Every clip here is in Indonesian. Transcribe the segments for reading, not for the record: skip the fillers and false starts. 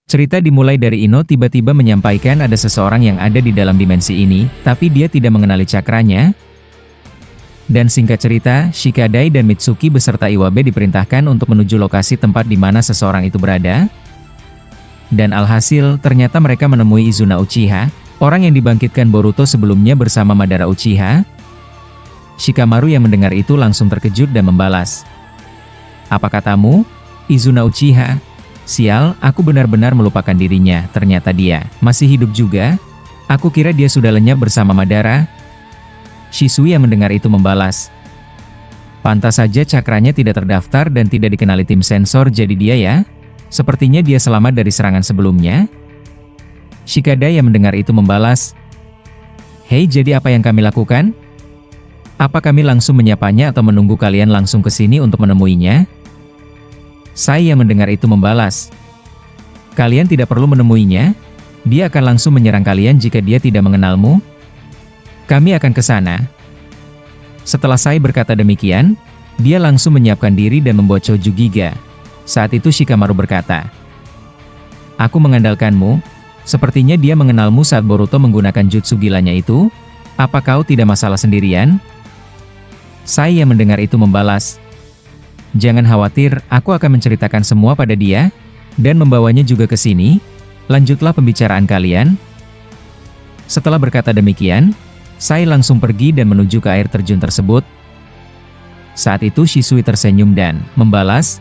Cerita dimulai dari Ino tiba-tiba menyampaikan ada seseorang yang ada di dalam dimensi ini, tapi dia tidak mengenali cakranya. Dan singkat cerita, Shikadai dan Mitsuki beserta Iwabe diperintahkan untuk menuju lokasi tempat di mana seseorang itu berada. Dan alhasil, ternyata mereka menemui Izuna Uchiha, orang yang dibangkitkan Boruto sebelumnya bersama Madara Uchiha. Shikamaru yang mendengar itu langsung terkejut dan membalas. "Apa katamu, Izuna Uchiha? Sial, aku benar-benar melupakan dirinya, ternyata dia masih hidup juga. Aku kira dia sudah lenyap bersama Madara." Shisui yang mendengar itu membalas. "Pantas saja cakranya tidak terdaftar dan tidak dikenali tim sensor, jadi dia ya? Sepertinya dia selamat dari serangan sebelumnya." Shikadai yang mendengar itu membalas. "Hei, jadi apa yang kami lakukan? Apa kami langsung menyapanya atau menunggu kalian langsung ke sini untuk menemuinya?" Sai yang mendengar itu membalas. "Kalian tidak perlu menemuinya. Dia akan langsung menyerang kalian jika dia tidak mengenalmu. Kami akan ke sana." Setelah Sai berkata demikian, dia langsung menyiapkan diri dan membawa Choju Giga. Saat itu Shikamaru berkata, "Aku mengandalkanmu. Sepertinya dia mengenalmu saat Boruto menggunakan jutsu gilanya itu. Apa kau tidak masalah sendirian?" Sai yang mendengar itu membalas, "Jangan khawatir, aku akan menceritakan semua pada dia, dan membawanya juga ke sini. Lanjutlah pembicaraan kalian." Setelah berkata demikian, Sai langsung pergi dan menuju ke air terjun tersebut. Saat itu Shisui tersenyum dan membalas,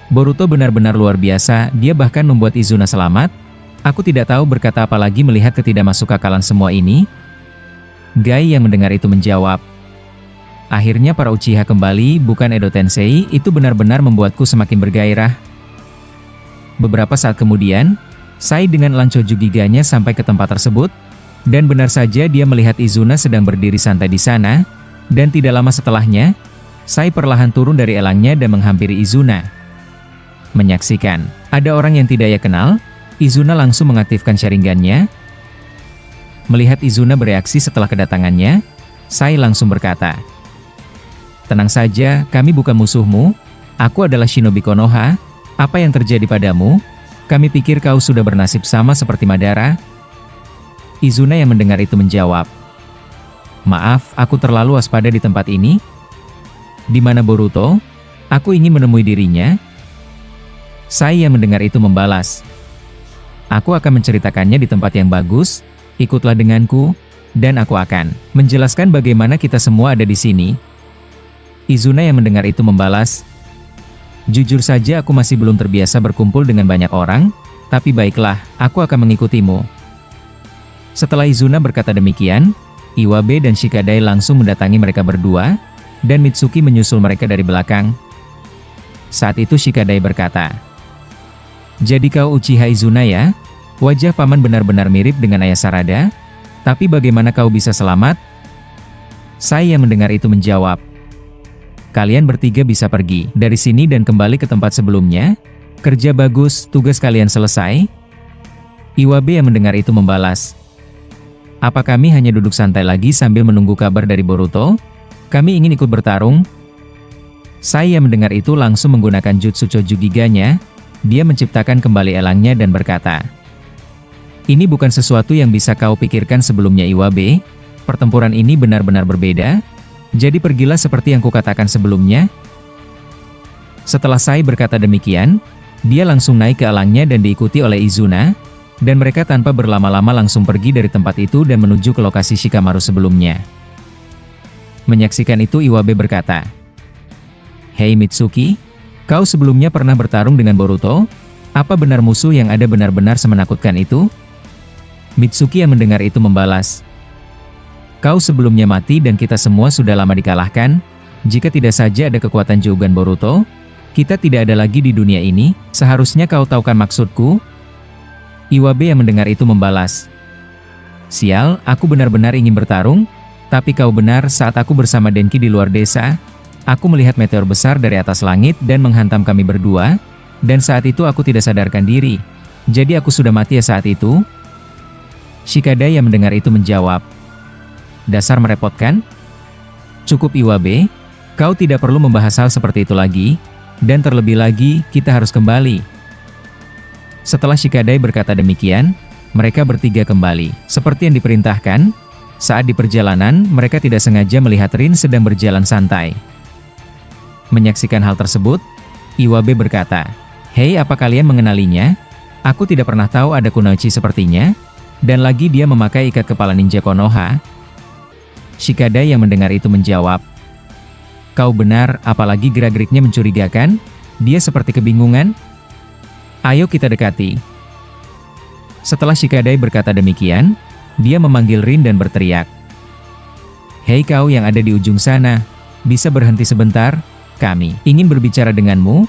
"Boruto benar-benar luar biasa, dia bahkan membuat Izuna selamat. Aku tidak tahu berkata apa lagi melihat ketidakmasuk akalan semua ini." Gai yang mendengar itu menjawab, "Akhirnya para Uchiha kembali, bukan Edo Tensei, itu benar-benar membuatku semakin bergairah." Beberapa saat kemudian, Sai dengan Choju Giganya sampai ke tempat tersebut, dan benar saja dia melihat Izuna sedang berdiri santai di sana, dan tidak lama setelahnya, Sai perlahan turun dari elangnya dan menghampiri Izuna. Menyaksikan ada orang yang tidak ia kenal, Izuna langsung mengaktifkan Sharingan-nya. Melihat Izuna bereaksi setelah kedatangannya, Sai langsung berkata, "Tenang saja, kami bukan musuhmu. Aku adalah Shinobi Konoha. Apa yang terjadi padamu? Kami pikir kau sudah bernasib sama seperti Madara." Izuna yang mendengar itu menjawab, "Maaf, aku terlalu waspada di tempat ini." "Di mana Boruto? Aku ingin menemui dirinya." Sai yang mendengar itu membalas, "Aku akan menceritakannya di tempat yang bagus. Ikutlah denganku, dan aku akan menjelaskan bagaimana kita semua ada di sini." Izuna yang mendengar itu membalas, "Jujur saja aku masih belum terbiasa berkumpul dengan banyak orang, tapi baiklah, aku akan mengikutimu." Setelah Izuna berkata demikian, Iwabe dan Shikadai langsung mendatangi mereka berdua, dan Mitsuki menyusul mereka dari belakang. Saat itu Shikadai berkata, "Jadi kau Uchiha Izuna ya? Wajah paman benar-benar mirip dengan ayah Sarada, tapi bagaimana kau bisa selamat?" Sai yang mendengar itu menjawab, "Kalian bertiga bisa pergi dari sini dan kembali ke tempat sebelumnya. Kerja bagus, tugas kalian selesai." Iwabe yang mendengar itu membalas, "Apa kami hanya duduk santai lagi sambil menunggu kabar dari Boruto? Kami ingin ikut bertarung." Sai yang mendengar itu langsung menggunakan jutsu Choju Giganya. Dia menciptakan kembali elangnya dan berkata, "Ini bukan sesuatu yang bisa kau pikirkan sebelumnya Iwabe. Pertempuran ini benar-benar berbeda. Jadi pergilah seperti yang kukatakan sebelumnya." Setelah Sai berkata demikian, dia langsung naik ke elangnya dan diikuti oleh Izuna, dan mereka tanpa berlama-lama langsung pergi dari tempat itu dan menuju ke lokasi Shikamaru sebelumnya. Menyaksikan itu Iwabe berkata, "Hei Mitsuki, kau sebelumnya pernah bertarung dengan Boruto? Apa benar musuh yang ada benar-benar semenakutkan itu?" Mitsuki yang mendengar itu membalas, "Kau sebelumnya mati dan kita semua sudah lama dikalahkan. Jika tidak saja ada kekuatan Jougan Boruto, kita tidak ada lagi di dunia ini. Seharusnya kau tahu kan maksudku?" Iwabe yang mendengar itu membalas, "Sial, aku benar-benar ingin bertarung, tapi kau benar saat aku bersama Denki di luar desa, aku melihat meteor besar dari atas langit dan menghantam kami berdua, dan saat itu aku tidak sadarkan diri. Jadi aku sudah mati ya saat itu?" Shikadai yang mendengar itu menjawab, "Dasar merepotkan. Cukup Iwabe, kau tidak perlu membahas hal seperti itu lagi, dan terlebih lagi, kita harus kembali." Setelah Shikadai berkata demikian, mereka bertiga kembali. Seperti yang diperintahkan, saat di perjalanan, mereka tidak sengaja melihat Rin sedang berjalan santai. Menyaksikan hal tersebut, Iwabe berkata, "Hei, apa kalian mengenalinya? Aku tidak pernah tahu ada kunoichi sepertinya, dan lagi dia memakai ikat kepala ninja Konoha." Shikadai yang mendengar itu menjawab, "Kau benar, apalagi gerak-geriknya mencurigakan, dia seperti kebingungan. Ayo kita dekati." Setelah Shikadai berkata demikian, dia memanggil Rin dan berteriak, "Hei kau yang ada di ujung sana, bisa berhenti sebentar? Kami ingin berbicara denganmu."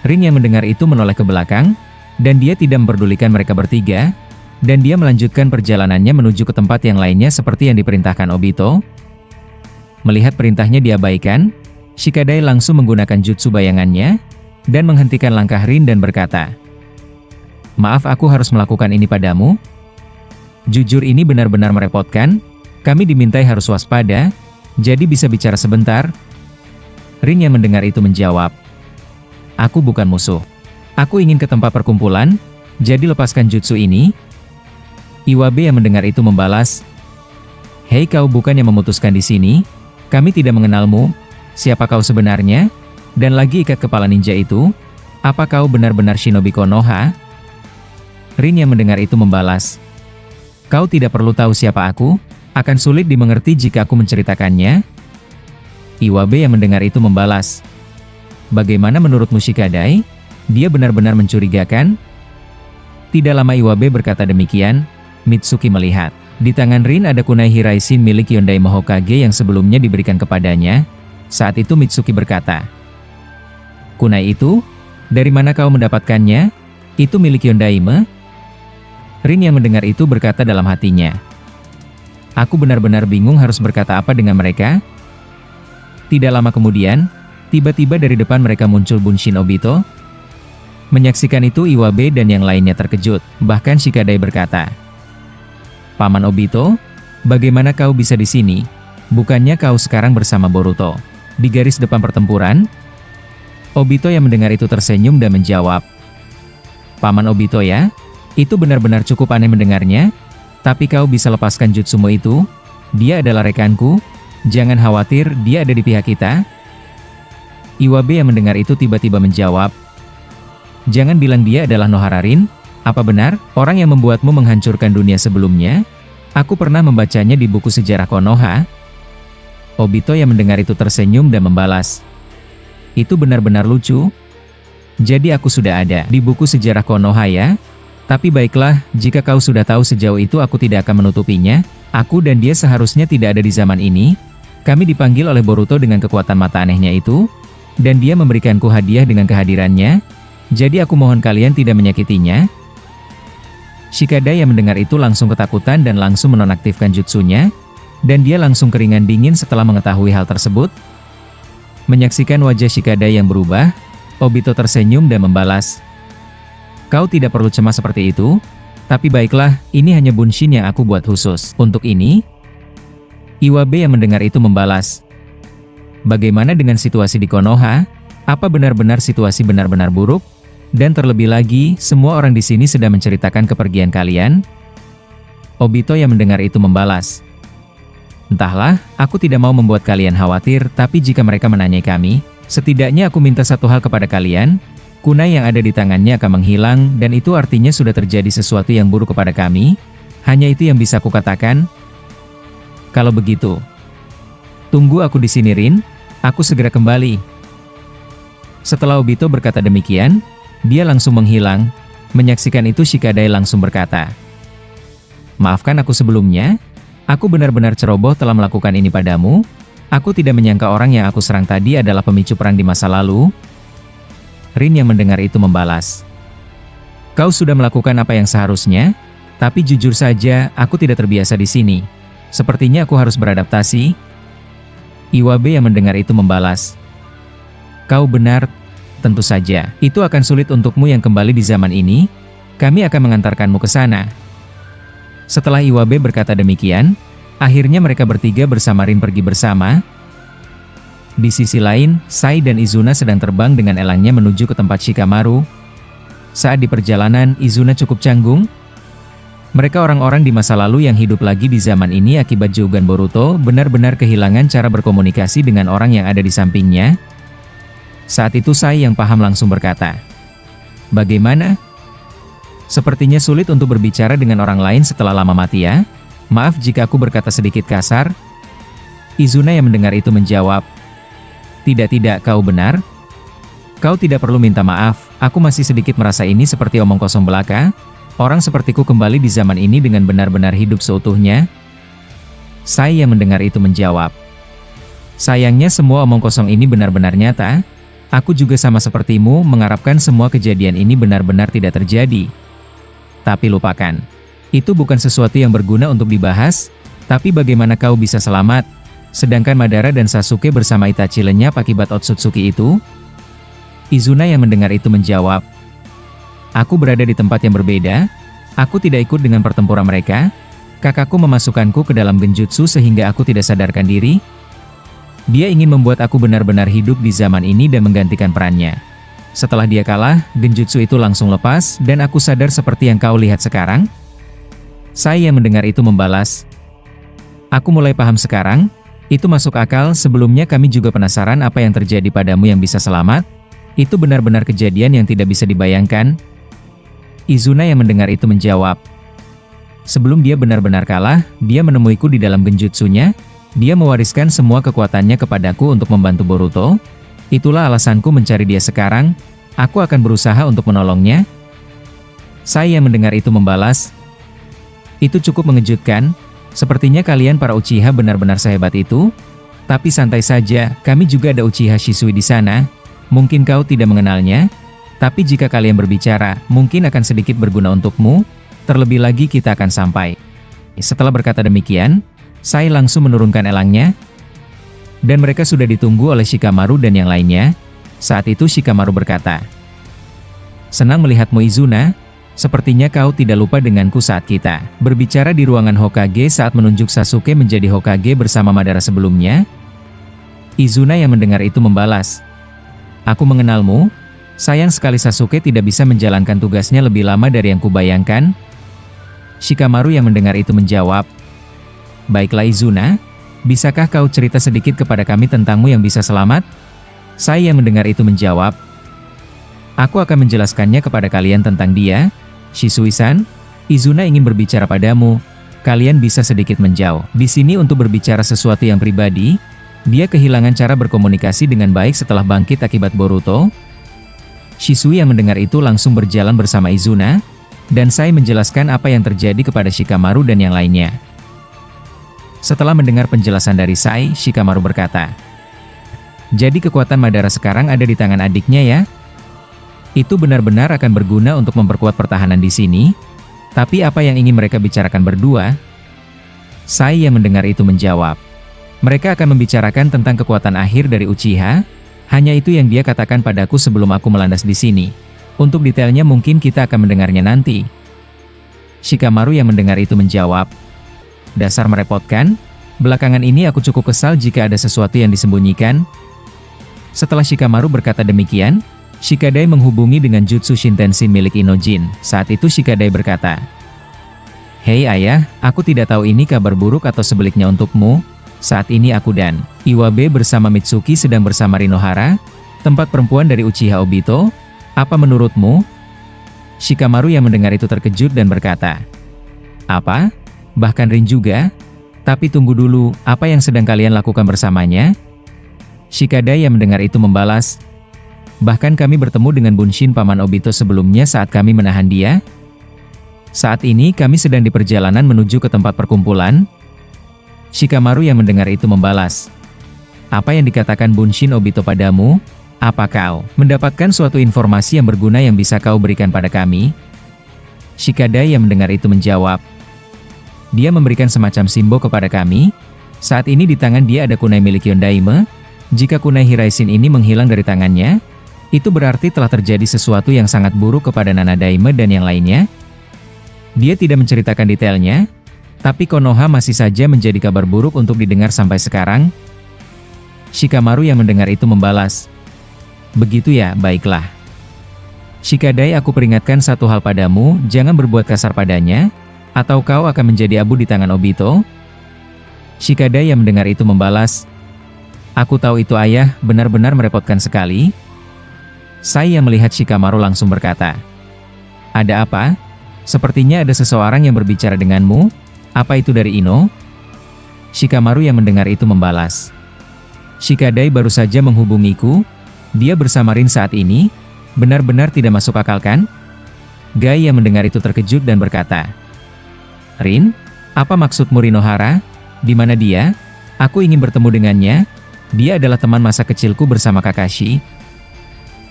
Rin yang mendengar itu menoleh ke belakang, dan dia tidak memperdulikan mereka bertiga, dan dia melanjutkan perjalanannya menuju ke tempat yang lainnya seperti yang diperintahkan Obito. Melihat perintahnya diabaikan, Shikadai langsung menggunakan jutsu bayangannya, dan menghentikan langkah Rin dan berkata, "Maaf, aku harus melakukan ini padamu. Jujur ini benar-benar merepotkan, kami dimintai harus waspada, jadi bisa bicara sebentar?" Rin yang mendengar itu menjawab, "Aku bukan musuh. Aku ingin ke tempat perkumpulan, jadi lepaskan jutsu ini." Iwabe yang mendengar itu membalas, "Hei, kau bukan yang memutuskan di sini, kami tidak mengenalmu, siapa kau sebenarnya? Dan lagi ikat kepala ninja itu, apa kau benar-benar shinobi Konoha?" Rin yang mendengar itu membalas, "Kau tidak perlu tahu siapa aku, akan sulit dimengerti jika aku menceritakannya." Iwabe yang mendengar itu membalas, "Bagaimana menurutmu Shikadai? Dia benar-benar mencurigakan?" Tidak lama Iwabe berkata demikian, Mitsuki melihat. Di tangan Rin ada kunai Hiraisin milik Yondai Mahokage yang sebelumnya diberikan kepadanya. Saat itu Mitsuki berkata, "Kunai itu? Dari mana kau mendapatkannya? Itu milik Yondaime?" Rin yang mendengar itu berkata dalam hatinya, "Aku benar-benar bingung harus berkata apa dengan mereka." Tidak lama kemudian, tiba-tiba dari depan mereka muncul Bunshin Obito. Menyaksikan itu Iwabe dan yang lainnya terkejut, bahkan Shikadai berkata, "Paman Obito, bagaimana kau bisa di sini? Bukannya kau sekarang bersama Boruto di garis depan pertempuran?" Obito yang mendengar itu tersenyum dan menjawab, "Paman Obito ya? Itu benar-benar cukup aneh mendengarnya, tapi kau bisa lepaskan jutsumu itu? Dia adalah rekanku, jangan khawatir, dia ada di pihak kita." Iwabe yang mendengar itu tiba-tiba menjawab, "Jangan bilang dia adalah Nohara Rin, apa benar, orang yang membuatmu menghancurkan dunia sebelumnya? Aku pernah membacanya di buku sejarah Konoha." Obito yang mendengar itu tersenyum dan membalas, "Itu benar-benar lucu. Jadi aku sudah ada di buku sejarah Konoha ya? Tapi baiklah, jika kau sudah tahu sejauh itu aku tidak akan menutupinya. Aku dan dia seharusnya tidak ada di zaman ini. Kami dipanggil oleh Boruto dengan kekuatan mata anehnya itu, dan dia memberikanku hadiah dengan kehadirannya. Jadi aku mohon kalian tidak menyakitinya." Shikadai yang mendengar itu langsung ketakutan dan langsung menonaktifkan jutsunya, dan dia langsung keringat dingin setelah mengetahui hal tersebut. Menyaksikan wajah Shikadai yang berubah, Obito tersenyum dan membalas, "Kau tidak perlu cemas seperti itu, tapi baiklah, ini hanya bunshin yang aku buat khusus untuk ini." Iwabe yang mendengar itu membalas, "Bagaimana dengan situasi di Konoha? Apa benar-benar situasi benar-benar buruk? Dan terlebih lagi, semua orang di sini sedang menceritakan kepergian kalian?" Obito yang mendengar itu membalas, "Entahlah, aku tidak mau membuat kalian khawatir, tapi jika mereka menanyai kami, setidaknya aku minta satu hal kepada kalian. Kunai yang ada di tangannya akan menghilang, dan itu artinya sudah terjadi sesuatu yang buruk kepada kami. Hanya itu yang bisa aku katakan. Kalau begitu, tunggu aku di sini Rin, aku segera kembali." Setelah Obito berkata demikian, dia langsung menghilang. Menyaksikan itu Shikadai langsung berkata, "Maafkan aku sebelumnya, aku benar-benar ceroboh telah melakukan ini padamu. Aku tidak menyangka orang yang aku serang tadi adalah pemicu perang di masa lalu." Rin yang mendengar itu membalas, "Kau sudah melakukan apa yang seharusnya, tapi jujur saja, aku tidak terbiasa di sini. Sepertinya aku harus beradaptasi." Iwabe yang mendengar itu membalas, "Kau benar, tentu saja. Itu akan sulit untukmu yang kembali di zaman ini. Kami akan mengantarkanmu ke sana." Setelah Iwabe berkata demikian, akhirnya mereka bertiga bersama Rin pergi bersama. Di sisi lain, Sai dan Izuna sedang terbang dengan elangnya menuju ke tempat Shikamaru. Saat di perjalanan, Izuna cukup canggung. Mereka orang-orang di masa lalu yang hidup lagi di zaman ini akibat Jougan Boruto benar-benar kehilangan cara berkomunikasi dengan orang yang ada di sampingnya. Saat itu Sai yang paham langsung berkata, "Bagaimana? Sepertinya sulit untuk berbicara dengan orang lain setelah lama mati ya? Maaf jika aku berkata sedikit kasar." Izuna yang mendengar itu menjawab, "Tidak, kau benar. Kau tidak perlu minta maaf, aku masih sedikit merasa ini seperti omong kosong belaka. Orang sepertiku kembali di zaman ini dengan benar-benar hidup seutuhnya." Sai yang mendengar itu menjawab, "Sayangnya semua omong kosong ini benar-benar nyata. Aku juga sama sepertimu mengharapkan semua kejadian ini benar-benar tidak terjadi. Tapi lupakan. Itu bukan sesuatu yang berguna untuk dibahas, tapi bagaimana kau bisa selamat, sedangkan Madara dan Sasuke bersama Itachi lenyap akibat Otsutsuki itu?" Izuna yang mendengar itu menjawab, "Aku berada di tempat yang berbeda. Aku tidak ikut dengan pertempuran mereka. Kakakku memasukkanku ke dalam genjutsu sehingga aku tidak sadarkan diri. Dia ingin membuat aku benar-benar hidup di zaman ini dan menggantikan perannya. Setelah dia kalah, genjutsu itu langsung lepas dan aku sadar seperti yang kau lihat sekarang." Sai yang mendengar itu membalas, "Aku mulai paham sekarang. Itu masuk akal, sebelumnya kami juga penasaran apa yang terjadi padamu yang bisa selamat. Itu benar-benar kejadian yang tidak bisa dibayangkan." Izuna yang mendengar itu menjawab, "Sebelum dia benar-benar kalah, dia menemuiku di dalam genjutsunya. Dia mewariskan semua kekuatannya kepadaku untuk membantu Boruto. Itulah alasanku mencari dia sekarang. Aku akan berusaha untuk menolongnya." Sai yang mendengar itu membalas, "Itu cukup mengejutkan. Sepertinya kalian para Uchiha benar-benar sehebat itu. Tapi santai saja, kami juga ada Uchiha Shisui di sana. Mungkin kau tidak mengenalnya. Tapi jika kalian berbicara, mungkin akan sedikit berguna untukmu. Terlebih lagi kita akan sampai." Setelah berkata demikian, Sai langsung menurunkan elangnya. Dan mereka sudah ditunggu oleh Shikamaru dan yang lainnya. Saat itu Shikamaru berkata, "Senang melihatmu Izuna. Sepertinya kau tidak lupa denganku saat kita berbicara di ruangan Hokage saat menunjuk Sasuke menjadi Hokage bersama Madara sebelumnya." Izuna yang mendengar itu membalas, "Aku mengenalmu. Sayang sekali Sasuke tidak bisa menjalankan tugasnya lebih lama dari yang kubayangkan." Shikamaru yang mendengar itu menjawab, "Baiklah Izuna, bisakah kau cerita sedikit kepada kami tentangmu yang bisa selamat?" Sai yang mendengar itu menjawab, "Aku akan menjelaskannya kepada kalian tentang dia. Shisui-san, Izuna ingin berbicara padamu. Kalian bisa sedikit menjauh di sini untuk berbicara sesuatu yang pribadi. Dia kehilangan cara berkomunikasi dengan baik setelah bangkit akibat Boruto." Shisui yang mendengar itu langsung berjalan bersama Izuna, dan Sai menjelaskan apa yang terjadi kepada Shikamaru dan yang lainnya. Setelah mendengar penjelasan dari Sai, Shikamaru berkata, "Jadi kekuatan Madara sekarang ada di tangan adiknya ya? Itu benar-benar akan berguna untuk memperkuat pertahanan di sini. Tapi apa yang ingin mereka bicarakan berdua?" Sai yang mendengar itu menjawab, "Mereka akan membicarakan tentang kekuatan akhir dari Uchiha. Hanya itu yang dia katakan padaku sebelum aku melandas di sini. Untuk detailnya mungkin kita akan mendengarnya nanti." Shikamaru yang mendengar itu menjawab, "Dasar merepotkan. Belakangan ini aku cukup kesal jika ada sesuatu yang disembunyikan." Setelah Shikamaru berkata demikian, Shikadai menghubungi dengan Jutsu Shintensin milik Inojin. Saat itu Shikadai berkata, "Hei ayah, aku tidak tahu ini kabar buruk atau sebaliknya untukmu. Saat ini aku dan Iwabe bersama Mitsuki sedang bersama Rinohara, tempat perempuan dari Uchiha Obito. Apa menurutmu?" Shikamaru yang mendengar itu terkejut dan berkata, "Apa? Bahkan Rin juga? Tapi tunggu dulu, apa yang sedang kalian lakukan bersamanya?" Shikadai yang mendengar itu membalas, "Bahkan kami bertemu dengan Bunshin paman Obito sebelumnya saat kami menahan dia. Saat ini kami sedang di perjalanan menuju ke tempat perkumpulan." Shikamaru yang mendengar itu membalas, "Apa yang dikatakan Bunshin Obito padamu? Apa kau mendapatkan suatu informasi yang berguna yang bisa kau berikan pada kami?" Shikadai yang mendengar itu menjawab, "Dia memberikan semacam simbol kepada kami. Saat ini di tangan dia ada kunai milik Yondaime. Jika kunai Hiraisin ini menghilang dari tangannya, itu berarti telah terjadi sesuatu yang sangat buruk kepada Nana Daime dan yang lainnya." Dia tidak menceritakan detailnya, tapi Konoha masih saja menjadi kabar buruk untuk didengar sampai sekarang. Shikamaru yang mendengar itu membalas, "Begitu ya, baiklah." Shikadai, aku peringatkan satu hal padamu, jangan berbuat kasar padanya, atau kau akan menjadi abu di tangan Obito. Shikadai yang mendengar itu membalas, aku tahu itu ayah, benar-benar merepotkan sekali. Sai yang melihat Shikamaru langsung berkata, ada apa? Sepertinya ada seseorang yang berbicara denganmu, apa itu dari Ino? Shikamaru yang mendengar itu membalas, Shikadai baru saja menghubungiku, dia bersama Rin saat ini, benar-benar tidak masuk akal kan? Gai yang mendengar itu terkejut dan berkata, Rin? Apa maksudmu Rinohara? Di mana dia? Aku ingin bertemu dengannya, dia adalah teman masa kecilku bersama Kakashi.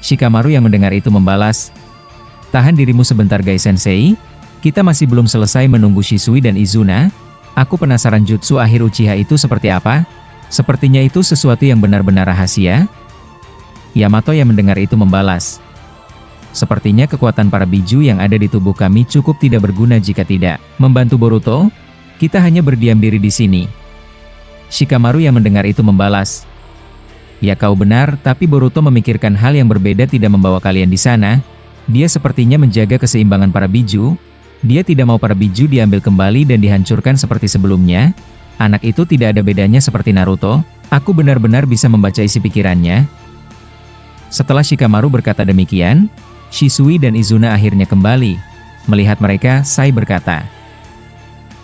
Shikamaru yang mendengar itu membalas, tahan dirimu sebentar Gai Sensei, kita masih belum selesai menunggu Shisui dan Izuna, aku penasaran jutsu akhir Uchiha itu seperti apa? Sepertinya itu sesuatu yang benar-benar rahasia. Yamato yang mendengar itu membalas, sepertinya kekuatan para biju yang ada di tubuh kami cukup tidak berguna jika tidak membantu Boruto. Kita hanya berdiam diri di sini. Shikamaru yang mendengar itu membalas, ya kau benar, tapi Boruto memikirkan hal yang berbeda tidak membawa kalian di sana. Dia sepertinya menjaga keseimbangan para biju. Dia tidak mau para biju diambil kembali dan dihancurkan seperti sebelumnya. Anak itu tidak ada bedanya seperti Naruto. Aku benar-benar bisa membaca isi pikirannya. Setelah Shikamaru berkata demikian, Shisui dan Izuna akhirnya kembali. Melihat mereka, Sai berkata,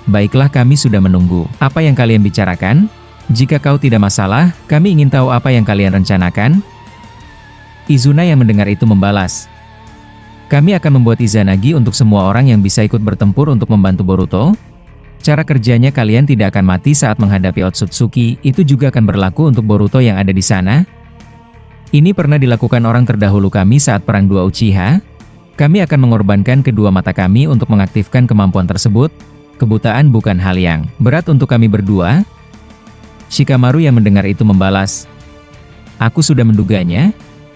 baiklah, kami sudah menunggu. Apa yang kalian bicarakan? Jika kau tidak masalah, kami ingin tahu apa yang kalian rencanakan. Izuna yang mendengar itu membalas, kami akan membuat Izanagi untuk semua orang yang bisa ikut bertempur untuk membantu Boruto. Cara kerjanya kalian tidak akan mati saat menghadapi Otsutsuki, itu juga akan berlaku untuk Boruto yang ada di sana. Ini pernah dilakukan orang terdahulu kami saat Perang Dua Uchiha. Kami akan mengorbankan kedua mata kami untuk mengaktifkan kemampuan tersebut. Kebutaan bukan hal yang berat untuk kami berdua. Shikamaru yang mendengar itu membalas, aku sudah menduganya.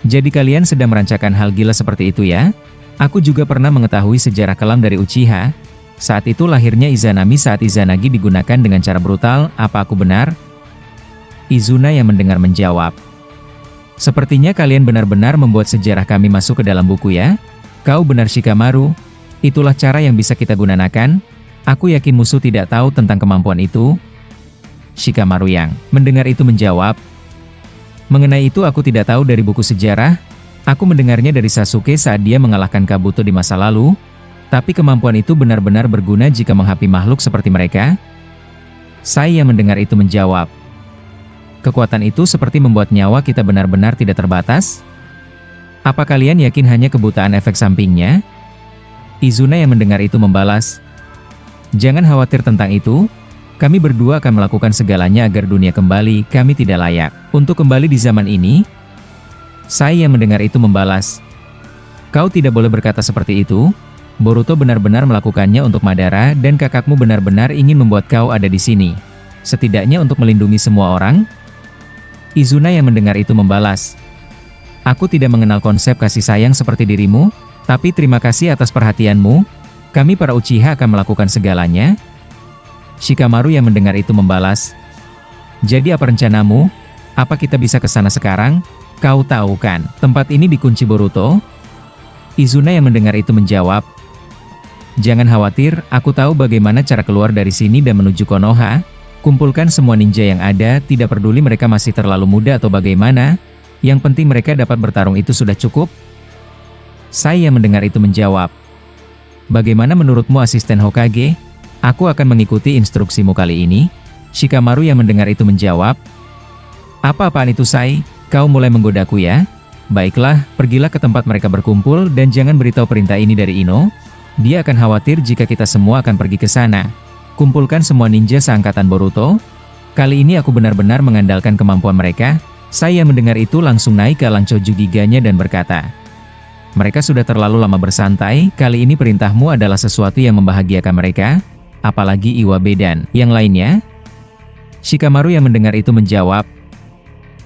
Jadi kalian sedang merancangkan hal gila seperti itu ya? Aku juga pernah mengetahui sejarah kelam dari Uchiha. Saat itu lahirnya Izanami saat Izanagi digunakan dengan cara brutal, apa aku benar? Izuna yang mendengar menjawab, sepertinya kalian benar-benar membuat sejarah kami masuk ke dalam buku ya? Kau benar Shikamaru, itulah cara yang bisa kita gunakan. Aku yakin musuh tidak tahu tentang kemampuan itu. Shikamaru yang mendengar itu menjawab, mengenai itu aku tidak tahu dari buku sejarah. Aku mendengarnya dari Sasuke saat dia mengalahkan Kabuto di masa lalu. Tapi kemampuan itu benar-benar berguna jika menghadapi makhluk seperti mereka. Sai yang mendengar itu menjawab, kekuatan itu seperti membuat nyawa kita benar-benar tidak terbatas. Apa kalian yakin hanya kebutaan efek sampingnya? Izuna yang mendengar itu membalas, jangan khawatir tentang itu. Kami berdua akan melakukan segalanya agar dunia kembali, kami tidak layak untuk kembali di zaman ini. Sai yang mendengar itu membalas, kau tidak boleh berkata seperti itu. Boruto benar-benar melakukannya untuk Madara dan kakakmu benar-benar ingin membuat kau ada di sini. Setidaknya untuk melindungi semua orang. Izuna yang mendengar itu membalas, aku tidak mengenal konsep kasih sayang seperti dirimu, tapi terima kasih atas perhatianmu. Kami para Uchiha akan melakukan segalanya. Shikamaru yang mendengar itu membalas, jadi apa rencanamu? Apa kita bisa ke sana sekarang? Kau tahu kan, tempat ini dikunci Boruto? Izuna yang mendengar itu menjawab, jangan khawatir, aku tahu bagaimana cara keluar dari sini dan menuju Konoha. Kumpulkan semua ninja yang ada, tidak peduli mereka masih terlalu muda atau bagaimana. Yang penting mereka dapat bertarung, itu sudah cukup. Sai yang mendengar itu menjawab, bagaimana menurutmu asisten Hokage? Aku akan mengikuti instruksimu kali ini. Shikamaru yang mendengar itu menjawab, apa-apaan itu Sai? Kau mulai menggodaku ya? Baiklah, pergilah ke tempat mereka berkumpul dan jangan beritahu perintah ini dari Ino. Dia akan khawatir jika kita semua akan pergi ke sana. Kumpulkan semua ninja seangkatan Boruto. Kali ini aku benar-benar mengandalkan kemampuan mereka. Sai yang mendengar itu langsung naik ke alang Chojugiganya dan berkata, mereka sudah terlalu lama bersantai, kali ini perintahmu adalah sesuatu yang membahagiakan mereka, apalagi Iwabe dan yang lainnya. Shikamaru yang mendengar itu menjawab,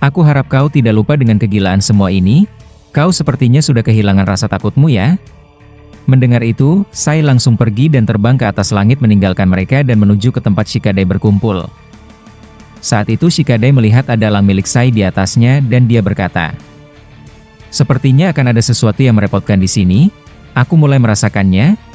aku harap kau tidak lupa dengan kegilaan semua ini. Kau sepertinya sudah kehilangan rasa takutmu ya? Mendengar itu, Sai langsung pergi dan terbang ke atas langit meninggalkan mereka dan menuju ke tempat Shikadai berkumpul. Saat itu Shikadai melihat ada elang milik Sai di atasnya dan dia berkata, Sepertinya akan ada sesuatu yang merepotkan di sini. Aku mulai merasakannya.